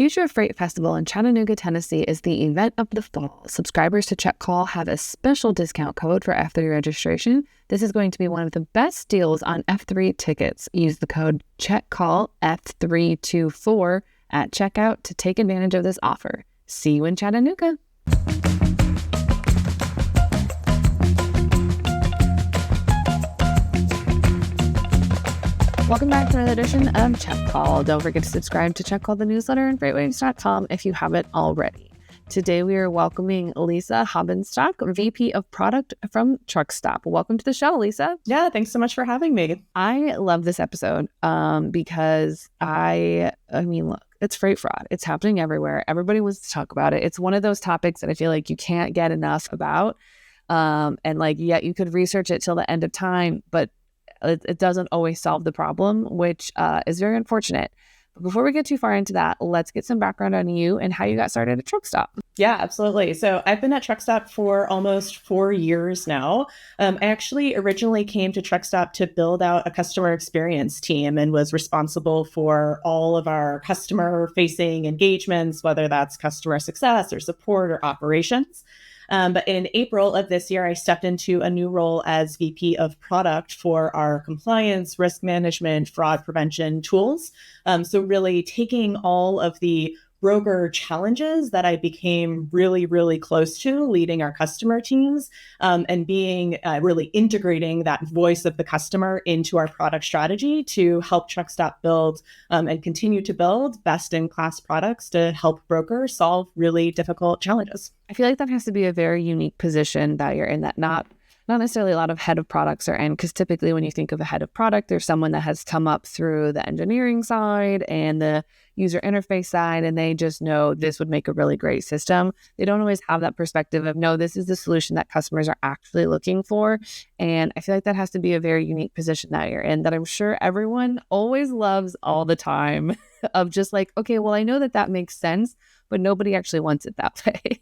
Future of Freight Festival in Chattanooga, Tennessee is the event of the fall. Subscribers to Check Call have a special discount code for F3 registration. This is going to be one of the best deals on F3 tickets. Use the code CheckCall F324 at checkout to take advantage of this offer. See you in Chattanooga. Welcome back to another edition of Check Call. Don't forget to subscribe to Check Call, the newsletter, and FreightWaves.com if you haven't already. Today we are welcoming Lisa Habenstock, VP of Product from Truckstop. Welcome to the show, Lisa. Yeah, thanks so much for having me. I love this episode because I mean, look, it's freight fraud. It's happening everywhere. Everybody wants to talk about it. It's one of those topics that I feel like you can't get enough about. Yet you could research it till the end of time, but it doesn't always solve the problem, which is very unfortunate. But before we get too far into that, let's get some background on you and how you got started at Truckstop. Yeah, absolutely. So I've been at Truckstop for almost 4 years now. I actually originally came to Truckstop to build out a customer experience team and was responsible for all of our customer-facing engagements, whether that's customer success or support or operations. But in April of this year, I stepped into a new role as VP of Product for our compliance, risk management, fraud prevention tools. So really taking all of the broker challenges that I became really, really close to leading our customer teams and being really integrating that voice of the customer into our product strategy to help Truckstop build and continue to build best-in-class products to help brokers solve really difficult challenges. I feel like that has to be a very unique position that you're in, that not necessarily a lot of head of products are in, because typically when you think of a head of product, there's someone that has come up through the engineering side and the user interface side, and they just know this would make a really great system. They don't always have that perspective of, no, this is the solution that customers are actually looking for. And I feel like that has to be a very unique position that you're in, that I'm sure everyone always loves all the time of just like, okay, well, I know that makes sense, but nobody actually wants it that way.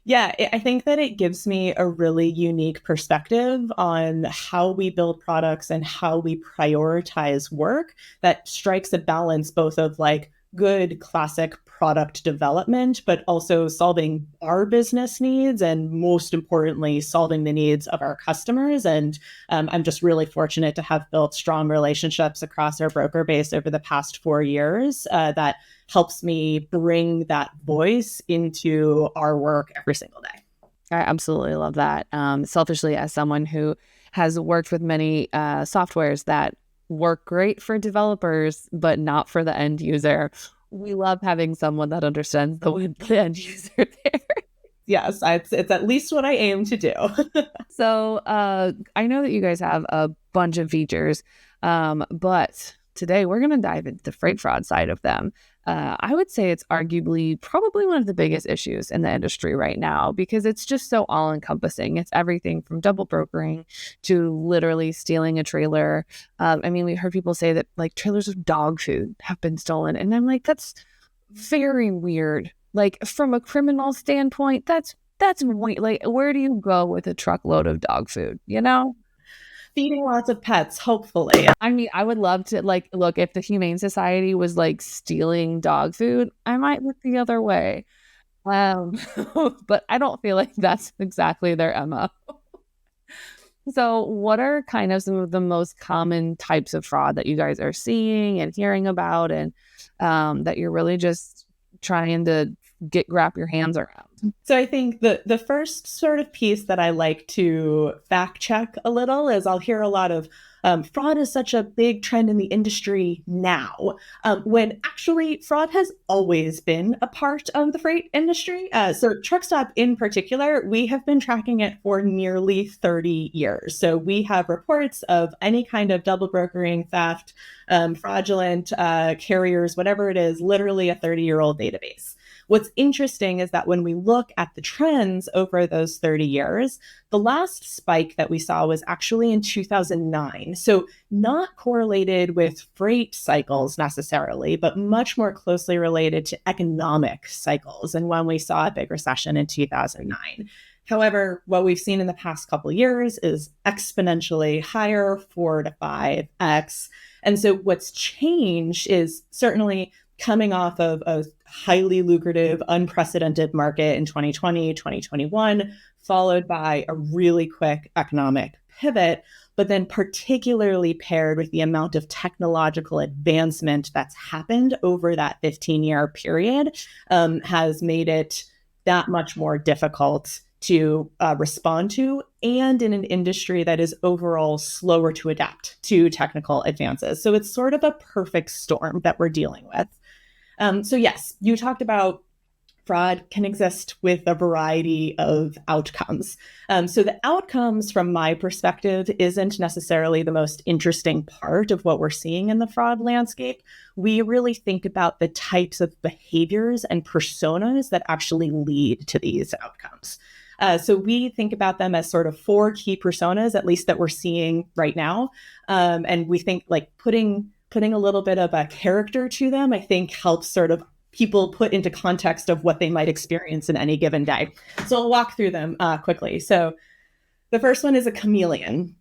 Yeah, I think that it gives me a really unique perspective on how we build products and how we prioritize work that strikes a balance both of like good classic product development, but also solving our business needs and most importantly, solving the needs of our customers. And I'm just really fortunate to have built strong relationships across our broker base over the past 4 years that helps me bring that voice into our work every single day. I absolutely love that. Selfishly, as someone who has worked with many softwares that work great for developers, but not for the end user, we love having someone that understands the end user there. Yes, it's at least what I aim to do. So I know that you guys have a bunch of features, but today we're going to dive into the freight fraud side of them. I would say it's arguably probably one of the biggest issues in the industry right now because it's just so all-encompassing. It's everything from double brokering to literally stealing a trailer. We heard people say that like trailers of dog food have been stolen, and I'm like, that's very weird. Like from a criminal standpoint, that's weird. Like, where do you go with a truckload of dog food? You know? Feeding lots of pets, hopefully. I mean, I would love to look, if the Humane Society was like stealing dog food, I might look the other way. But I don't feel like that's exactly their MO. So what are kind of some of the most common types of fraud that you guys are seeing and hearing about, and that you're really just trying to wrap your hands around? So I think the first sort of piece that I like to fact check a little is I'll hear a lot of fraud is such a big trend in the industry now, when actually fraud has always been a part of the freight industry. So Truckstop in particular, we have been tracking it for nearly 30 years. So we have reports of any kind of double brokering, theft, fraudulent carriers, whatever it is, literally a 30-year-old database. What's interesting is that when we look at the trends over those 30 years, the last spike that we saw was actually in 2009. So not correlated with freight cycles necessarily, but much more closely related to economic cycles, and when we saw a big recession in 2009. However, what we've seen in the past couple of years is exponentially higher, 4 to 5x. And so what's changed is certainly coming off of a highly lucrative, unprecedented market in 2020, 2021, followed by a really quick economic pivot, but then particularly paired with the amount of technological advancement that's happened over that 15-year period, has made it that much more difficult to respond to, and in an industry that is overall slower to adapt to technical advances. So it's sort of a perfect storm that we're dealing with. So yes, you talked about fraud can exist with a variety of outcomes. So the outcomes, from my perspective, isn't necessarily the most interesting part of what we're seeing in the fraud landscape. We really think about the types of behaviors and personas that actually lead to these outcomes. So we think about them as sort of 4 key personas, at least that we're seeing right now. And we think like putting a little bit of a character to them, I think helps sort of people put into context of what they might experience in any given day. So I'll walk through them quickly. So the first one is a chameleon.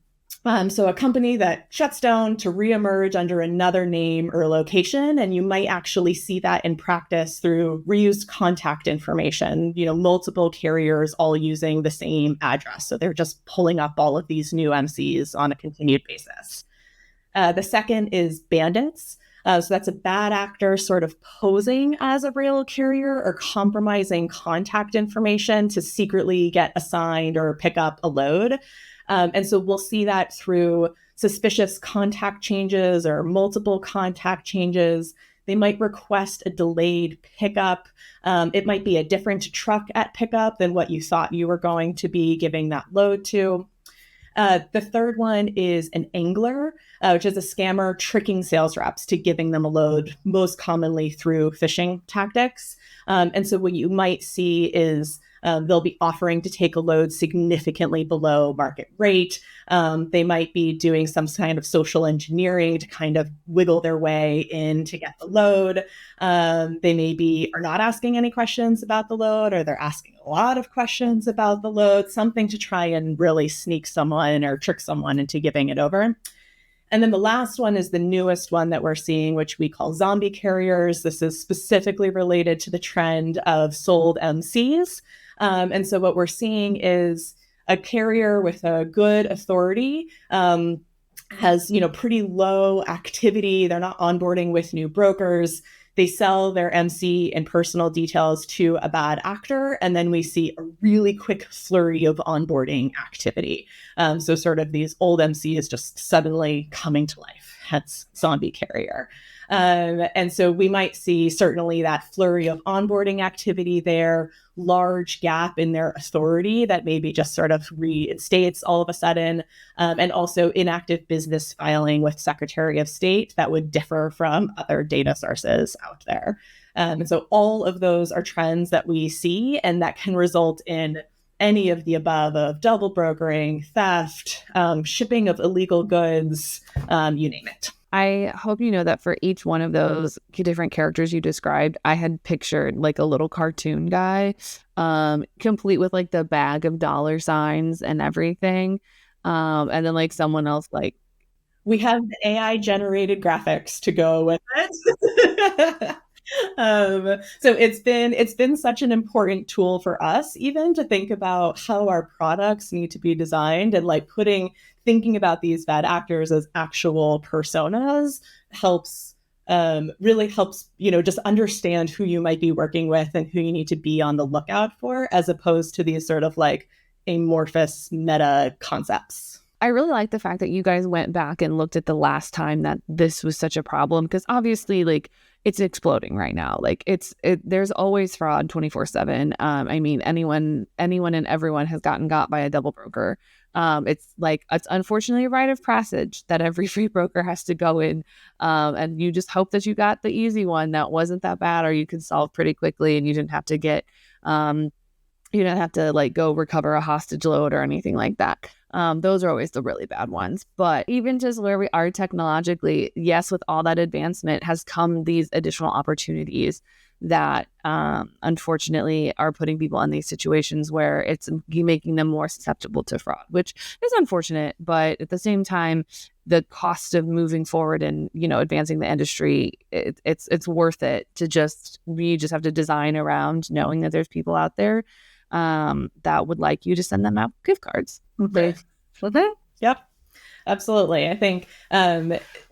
So a company that shuts down to reemerge under another name or location, and you might actually see that in practice through reused contact information, multiple carriers all using the same address. So they're just pulling up all of these new MCs on a continued basis. The second is bandits. So that's a bad actor sort of posing as a real carrier or compromising contact information to secretly get assigned or pick up a load. And so we'll see that through suspicious contact changes or multiple contact changes. They might request a delayed pickup. It might be a different truck at pickup than what you thought you were going to be giving that load to. The third one is an angler, which is a scammer tricking sales reps to giving them a load, most commonly through phishing tactics. And so what you might see is they'll be offering to take a load significantly below market rate. They might be doing some kind of social engineering to kind of wiggle their way in to get the load. They maybe are not asking any questions about the load, or they're asking a lot of questions about the load, something to try and really sneak someone or trick someone into giving it over. And then the last one is the newest one that we're seeing, which we call zombie carriers. This is specifically related to the trend of sold MCs. And so what we're seeing is a carrier with a good authority has, pretty low activity. They're not onboarding with new brokers. They sell their MC and personal details to a bad actor, and then we see a really quick flurry of onboarding activity. So sort of these old MCs just suddenly coming to life, hence zombie carrier. And so we might see certainly that flurry of onboarding activity there, large gap in their authority that maybe just sort of reinstates all of a sudden, and also inactive business filing with Secretary of State that would differ from other data sources out there. And so all of those are trends that we see, and that can result in any of the above of double brokering, theft, shipping of illegal goods, you name it. I hope you know that for each one of those different characters you described, I had pictured like a little cartoon guy, complete with like the bag of dollar signs and everything. And then like someone else like, we have AI generated graphics to go with it. So it's been such an important tool for us, even to think about how our products need to be designed, and like thinking about these bad actors as actual personas really helps, just understand who you might be working with and who you need to be on the lookout for, as opposed to these sort of like amorphous meta concepts. I really like the fact that you guys went back and looked at the last time that this was such a problem, because obviously like it's exploding right now. Like there's always fraud 24/7. I mean, anyone and everyone has got by a double broker. It's unfortunately a rite of passage that every free broker has to go in. And you just hope that you got the easy one that wasn't that bad, or you could solve pretty quickly and you didn't have to like go recover a hostage load or anything like that. Those are always the really bad ones. But even just where we are technologically, yes, with all that advancement has come these additional opportunities that unfortunately are putting people in these situations where it's making them more susceptible to fraud, which is unfortunate. But at the same time, the cost of moving forward and, advancing the industry, it's worth it to we just have to design around knowing that there's people out there that would like you to send them out gift cards. Right. Yep. Absolutely. I think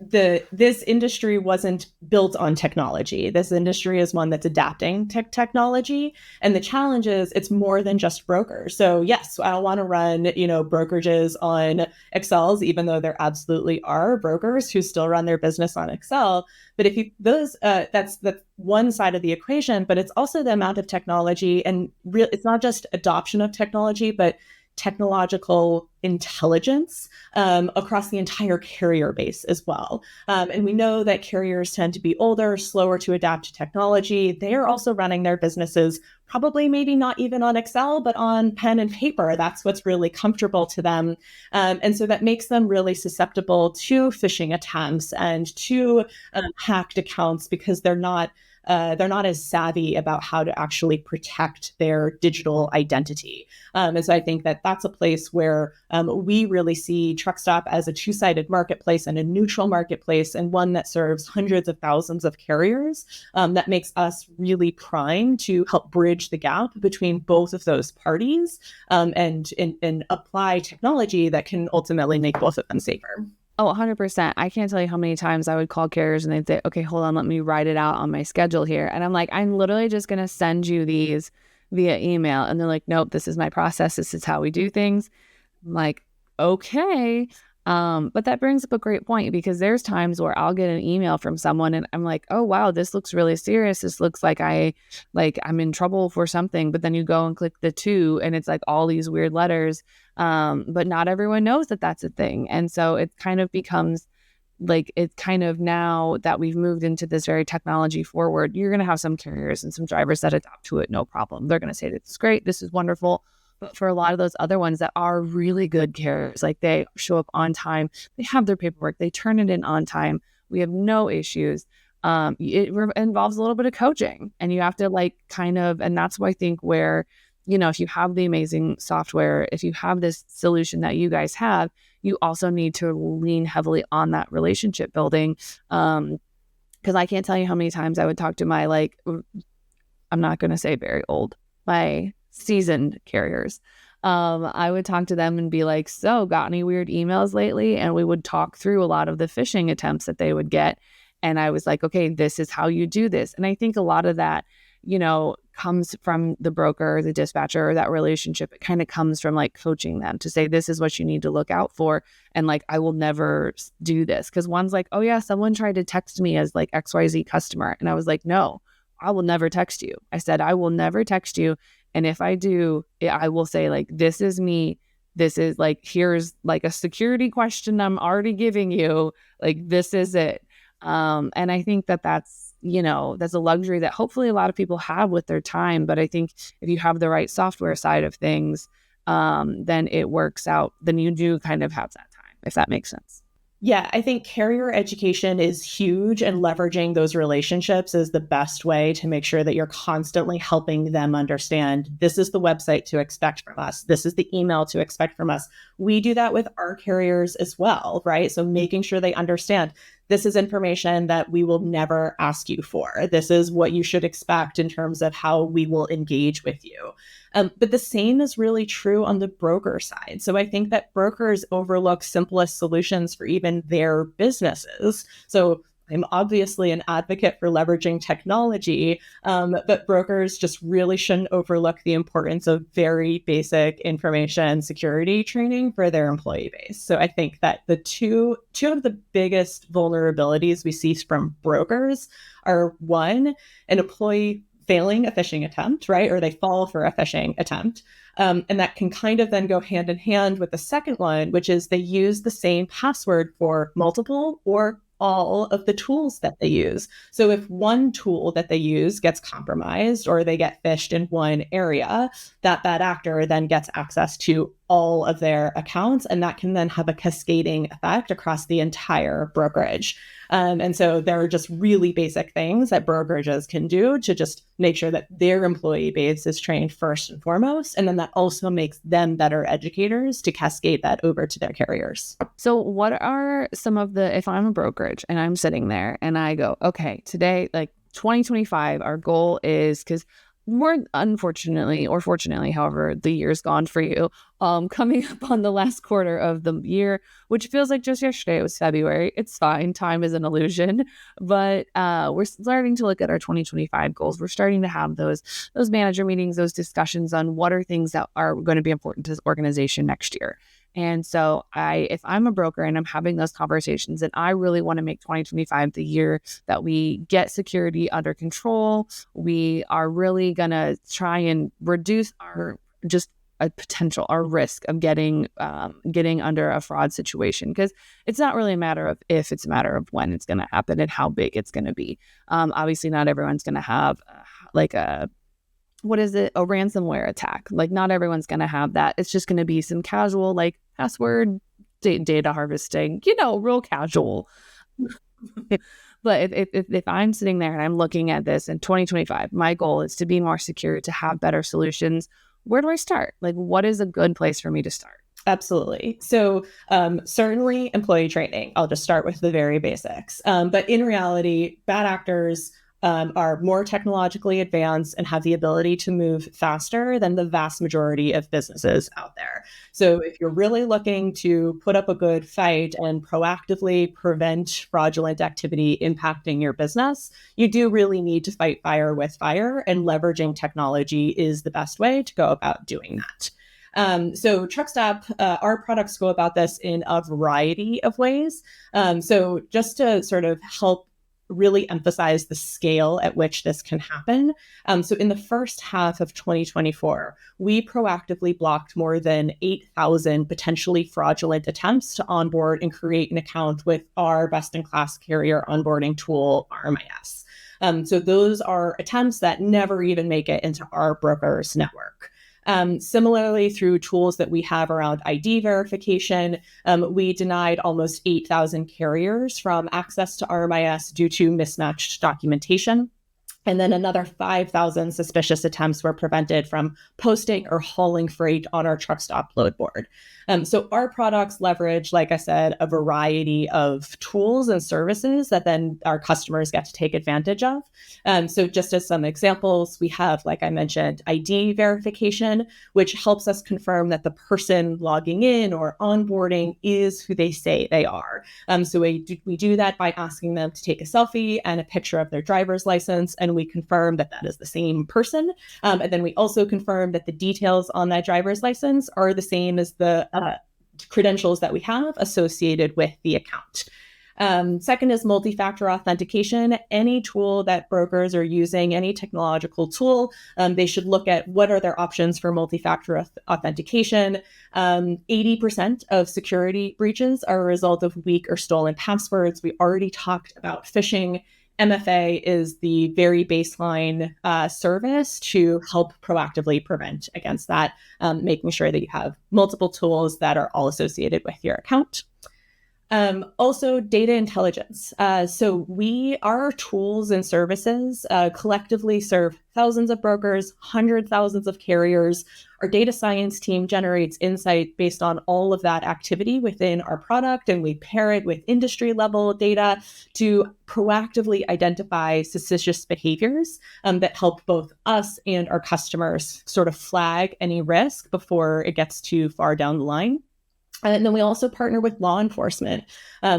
this industry wasn't built on technology. This industry is one that's adapting technology. And the challenge is it's more than just brokers. So yes, I want to run, brokerages on Excels, even though there absolutely are brokers who still run their business on Excel. But if you that's one side of the equation, but it's also the amount of technology and it's not just adoption of technology, but technological intelligence across the entire carrier base as well. And we know that carriers tend to be older, slower to adapt to technology. They are also running their businesses probably maybe not even on Excel, but on pen and paper. That's what's really comfortable to them. And so that makes them really susceptible to phishing attempts and to hacked accounts because they're not as savvy about how to actually protect their digital identity. And so I think that that's a place where we really see Truckstop as a two-sided marketplace and a neutral marketplace, and one that serves hundreds of thousands of carriers that makes us really primed to help bridge the gap between both of those parties and apply technology that can ultimately make both of them safer. Oh, 100%. I can't tell you how many times I would call carriers and they'd say, okay, hold on, let me write it out on my schedule here. And I'm like, I'm literally just going to send you these via email. And they're like, nope, this is my process. This is how we do things. I'm like, okay. But that brings up a great point because there's times where I'll get an email from someone and I'm like, oh, wow, this looks really serious. This looks like I'm in trouble for something. But then you go and click the 2 and it's like all these weird letters. But not everyone knows that that's a thing. And so it kind of becomes like, it's kind of now that we've moved into this very technology forward, you're going to have some carriers and some drivers that adapt to it. No problem. They're going to say, this is great. This is wonderful. But for a lot of those other ones that are really good carriers, like they show up on time, they have their paperwork, they turn it in on time. We have no issues. It involves a little bit of coaching and you have to and that's why I think where, if you have the amazing software, if you have this solution that you guys have, you also need to lean heavily on that relationship building. Because I can't tell you how many times I would talk to my, I'm not going to say very old, my seasoned carriers. I would talk to them and be like, so got any weird emails lately? And we would talk through a lot of the phishing attempts that they would get. And I was like, okay, this is how you do this. And I think a lot of that, comes from the broker, the dispatcher, that relationship. It kind of comes from coaching them to say, this is what you need to look out for. And I will never do this. Because one's like, oh yeah, someone tried to text me as XYZ customer. And I was like, no, I will never text you. I said, I will never text you. And if I do, I will say this is me. This is here's a security question I'm already giving you. This is it. And I think that's a luxury that hopefully a lot of people have with their time. But I think if you have the right software side of things, then it works out. Then you do kind of have that time, if that makes sense. Yeah, I think carrier education is huge, and leveraging those relationships is the best way to make sure that you're constantly helping them understand this is the website to expect from us. This is the email to expect from us. We do that with our carriers as well, right? So making sure they understand this is information that we will never ask you for. This is what you should expect in terms of how we will engage with you. But the same is really true on the broker side. So I think that brokers overlook simplest solutions for even their businesses. So I'm obviously an advocate for leveraging technology, but brokers just really shouldn't overlook the importance of very basic information security training for their employee base. So I think that the two of the biggest vulnerabilities we see from brokers are, one, an employee failing a phishing attempt, right? Or they fall for a phishing attempt. And that can kind of then go hand in hand with the second one, which is they use the same password for multiple or all of the tools that they use. So if one tool that they use gets compromised or they get phished in one area, that bad actor then gets access to all of their accounts, and that can then have a cascading effect across the entire brokerage. And so there are just really basic things that brokerages can do to just make sure that their employee base is trained first and foremost. And then that also makes them better educators to cascade that over to their carriers. So what are some of if I'm a brokerage and I'm sitting there and I go, okay, today, like 2025, our goal is, because we're unfortunately or fortunately, however, the year's gone for you, coming up on the last quarter of the year, which feels like just yesterday. It was February. It's fine. Time is an illusion, but we're starting to look at our 2025 goals. We're starting to have those manager meetings, those discussions on what are things that are going to be important to this organization next year. And so if I'm a broker and I'm having those conversations and I really want to make 2025 the year that we get security under control, we are really going to try and reduce our risk of getting under a fraud situation, because it's not really a matter of if, it's a matter of when it's going to happen and how big it's going to be. Obviously, not everyone's going to have a ransomware attack. Like, not everyone's going to have that. It's just going to be some casual, like, password data harvesting, real casual. But if I'm sitting there and I'm looking at this in 2025, my goal is to be more secure, to have better solutions. Where do I start? Like, what is a good place for me to start? Absolutely. So certainly employee training. I'll just start with the very basics. But in reality, bad actors are more technologically advanced and have the ability to move faster than the vast majority of businesses out there. So if you're really looking to put up a good fight and proactively prevent fraudulent activity impacting your business, you do really need to fight fire with fire, and leveraging technology is the best way to go about doing that. So Truckstop, our products go about this in a variety of ways. So just to sort of help really emphasize the scale at which this can happen. So in the first half of 2024, we proactively blocked more than 8,000 potentially fraudulent attempts to onboard and create an account with our best-in-class carrier onboarding tool, RMIS. So those are attempts that never even make it into our broker's network. Similarly, through tools that we have around ID verification, we denied almost 8,000 carriers from access to RMIS due to mismatched documentation. And then another 5,000 suspicious attempts were prevented from posting or hauling freight on our Truckstop load board. So our products leverage, like I said, a variety of tools and services that then our customers get to take advantage of. So just as some examples, we have, like I mentioned, ID verification, which helps us confirm that the person logging in or onboarding is who they say they are. So we do that by asking them to take a selfie and a picture of their driver's license, and we confirm that that is the same person. And then we also confirm that the details on that driver's license are the same as the credentials that we have associated with the account. Second is multi-factor authentication. Any tool that brokers are using, any technological tool, they should look at what are their options for multi-factor authentication. 80% of security breaches are a result of weak or stolen passwords. We already talked about phishing. MFA is the very baseline service to help proactively prevent against that, making sure that you have multiple tools that are all associated with your account. Also, data intelligence. So our tools and services collectively serve thousands of brokers, hundreds of thousands of carriers. Our data science team generates insight based on all of that activity within our product, and we pair it with industry level data to proactively identify suspicious behaviors that help both us and our customers sort of flag any risk before it gets too far down the line. And then we also partner with law enforcement.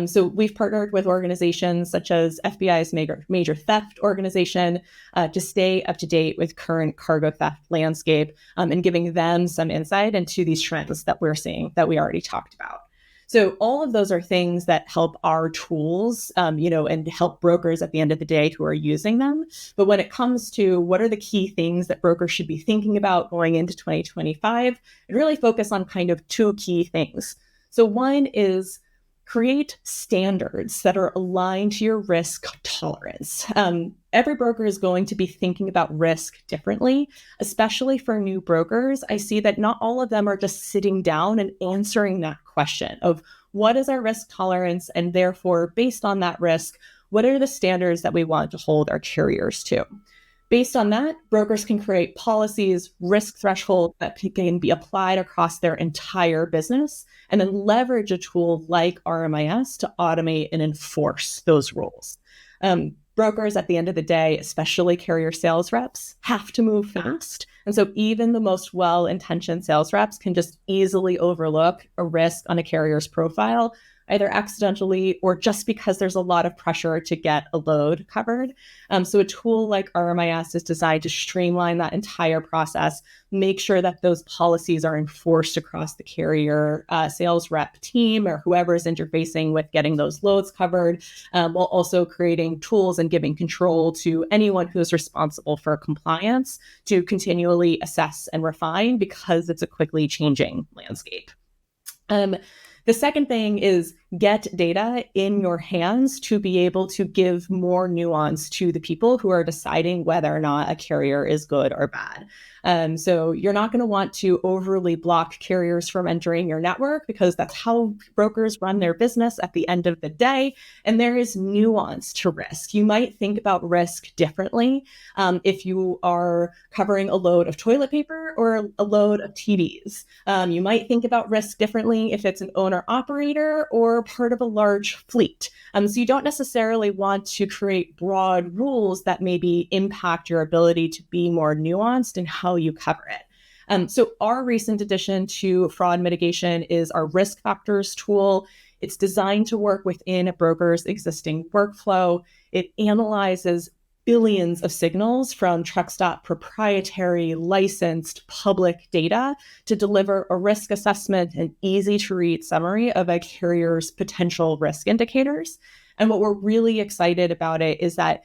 So we've partnered with organizations such as FBI's major theft organization to stay up to date with current cargo theft landscape, and giving them some insight into these trends that we're seeing that we already talked about. So all of those are things that help our tools, and help brokers at the end of the day who are using them. But when it comes to what are the key things that brokers should be thinking about going into 2025, I'd really focus on kind of two key things. So one is create standards that are aligned to your risk tolerance. Every broker is going to be thinking about risk differently, especially for new brokers. I see that not all of them are just sitting down and answering that question of what is our risk tolerance? And therefore, based on that risk, what are the standards that we want to hold our carriers to? Based on that, brokers can create policies, risk thresholds that can be applied across their entire business, and then leverage a tool like RMIS to automate and enforce those rules. Brokers at the end of the day, especially carrier sales reps, have to move fast. And so even the most well-intentioned sales reps can just easily overlook a risk on a carrier's profile, either accidentally or just because there's a lot of pressure to get a load covered. So a tool like RMIS is designed to streamline that entire process, make sure that those policies are enforced across the carrier sales rep team or whoever is interfacing with getting those loads covered, while also creating tools and giving control to anyone who is responsible for compliance to continually assess and refine because it's a quickly changing landscape. The second thing is get data in your hands to be able to give more nuance to the people who are deciding whether or not a carrier is good or bad. So you're not going to want to overly block carriers from entering your network because that's how brokers run their business at the end of the day. And there is nuance to risk. You might think about risk differently if you are covering a load of toilet paper or a load of TVs. You might think about risk differently if it's an owner operator or part of a large fleet. So you don't necessarily want to create broad rules that maybe impact your ability to be more nuanced in how you cover it. So our recent addition to fraud mitigation is our risk factors tool. It's designed to work within a broker's existing workflow. It analyzes billions of signals from Truckstop proprietary licensed public data to deliver a risk assessment and easy to read summary of a carrier's potential risk indicators. And what we're really excited about it is that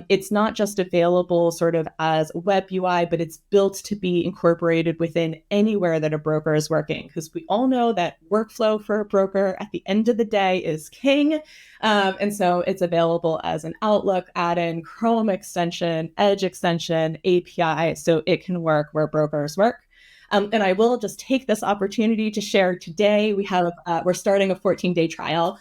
it's not just available sort of as a web UI, but it's built to be incorporated within anywhere that a broker is working. Because we all know that workflow for a broker at the end of the day is king. And so it's available as an Outlook add-in, Chrome extension, Edge extension, API, so it can work where brokers work. And I will just take this opportunity to share today. We're starting a 14-day trial.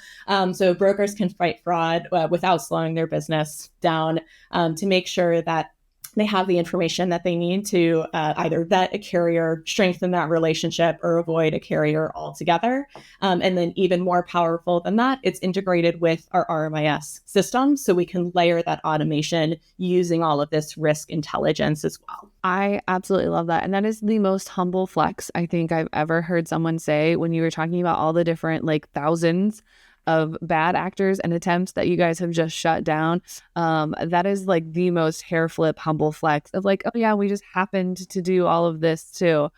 So brokers can fight fraud without slowing their business down to make sure that they have the information that they need to either vet a carrier, strengthen that relationship, or avoid a carrier altogether. And then even more powerful than that, it's integrated with our RMIS system, so we can layer that automation using all of this risk intelligence as well. I absolutely love that. And that is the most humble flex I think I've ever heard someone say when you were talking about all the different thousands of bad actors and attempts that you guys have just shut down. That is the most hair flip, humble flex of oh yeah, we just happened to do all of this too.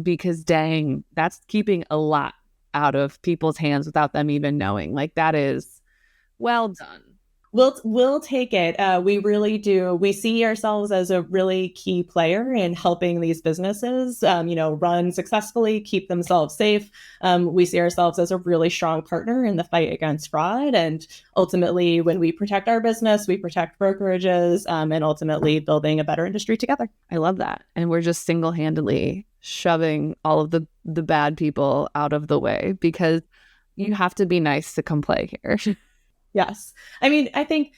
Because dang, that's keeping a lot out of people's hands without them even knowing. That is well done. We'll take it. We really do. We see ourselves as a really key player in helping these businesses, run successfully, keep themselves safe. We see ourselves as a really strong partner in the fight against fraud. And ultimately, when we protect our business, we protect brokerages, and ultimately building a better industry together. I love that. And we're just single-handedly shoving all of the bad people out of the way because you have to be nice to come play here. Yes. I mean, I think,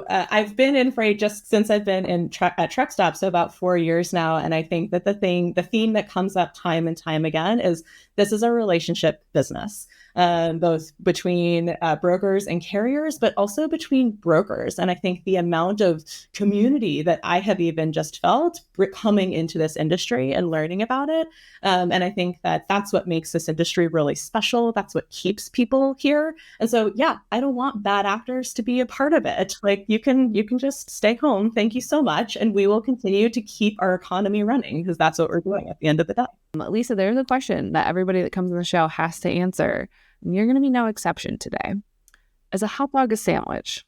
I've been in freight just since I've been at Truckstop, so about 4 years now. And I think that the theme that comes up time and time again is this is a relationship business, both between brokers and carriers, but also between brokers. And I think the amount of community that I have even just felt coming into this industry and learning about it. And I think that that's what makes this industry really special. That's what keeps people here. And so, yeah, I don't want bad actors to be a part of it. You can just stay home. Thank you so much. And we will continue to keep our economy running because that's what we're doing at the end of the day. Lisa, there's a question that everybody that comes on the show has to answer. And you're going to be no exception today. Is a hot dog a sandwich?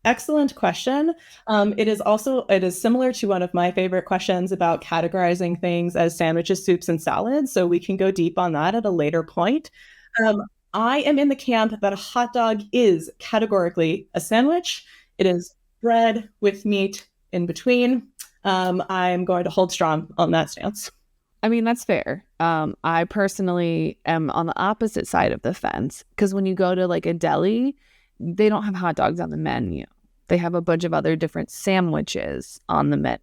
Excellent question. It is similar to one of my favorite questions about categorizing things as sandwiches, soups, and salads. So we can go deep on that at a later point. I am in the camp that a hot dog is categorically a sandwich. It is bread with meat in between. I'm going to hold strong on that stance. I mean, that's fair. I personally am on the opposite side of the fence because when you go to like a deli, they don't have hot dogs on the menu. They have a bunch of other different sandwiches on the menu.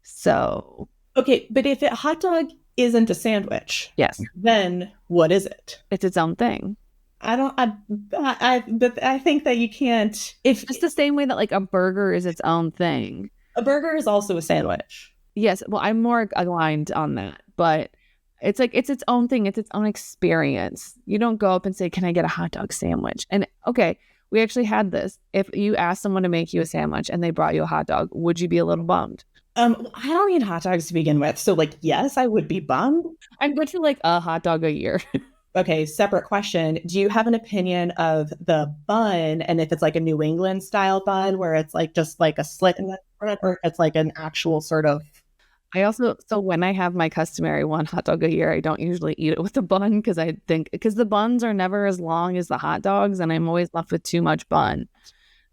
So, Okay, but if a hot dog isn't a sandwich, yes, then what is it? it's its own thing. But I think that you can't. If It's the same way that like a burger is its own thing. a burger is also a sandwich. Yes, well, I'm more aligned on that, but it's like it's its own thing. It's its own experience. You don't go up and say, "Can I get a hot dog sandwich?" And okay, we actually had this. If you asked someone to make you a sandwich and they brought you a hot dog, would you be a little bummed? I don't eat hot dogs to begin with, so like, yes, I would be bummed. I'm good for like a hot dog a year. Okay, separate question. Do you have an opinion of the bun and if it's like a New England style bun where it's like just like a slit in the front or it's like an actual sort of I also, so when I have my customary one hot dog a year, I don't usually eat it with a bun because I think, because the buns are never as long as the hot dogs and I'm always left with too much bun.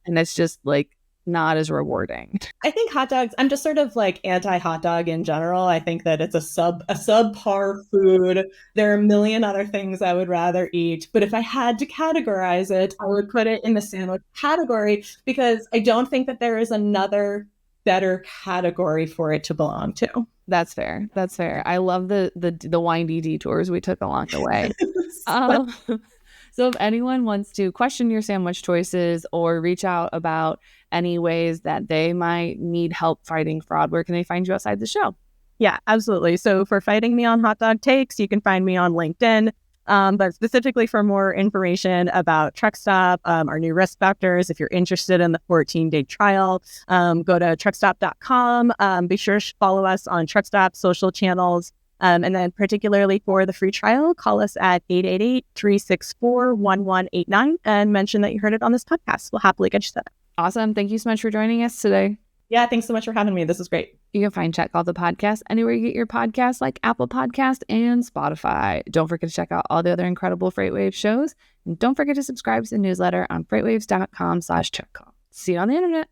And it's just like not as rewarding. I think hot dogs, I'm just sort of like anti hot dog in general. I think that it's a subpar food. There are a million other things I would rather eat, but if I had to categorize it, I would put it in the sandwich category because I don't think that there is another better category for it to belong to. That's fair. That's fair. I love the windy detours we took along the way. Um, so if anyone wants to question your sandwich choices or reach out about any ways that they might need help fighting fraud, where can they find you outside the show? Yeah, absolutely. So for fighting me on hot dog takes, you can find me on LinkedIn. But specifically for more information about Truckstop, our new risk factors, if you're interested in the 14-day trial, go to truckstop.com. Be sure to follow us on Truckstop social channels. And then particularly for the free trial, call us at 888-364-1189 and mention that you heard it on this podcast. We'll happily get you set up. Awesome. Thank you so much for joining us today. Yeah, thanks so much for having me. This was great. You can find Check All the Podcasts anywhere you get your podcasts, like Apple Podcast and Spotify. Don't forget to check out all the other incredible FreightWaves shows. And don't forget to subscribe to the newsletter on freightwaves.com/checkcall. See you on the internet.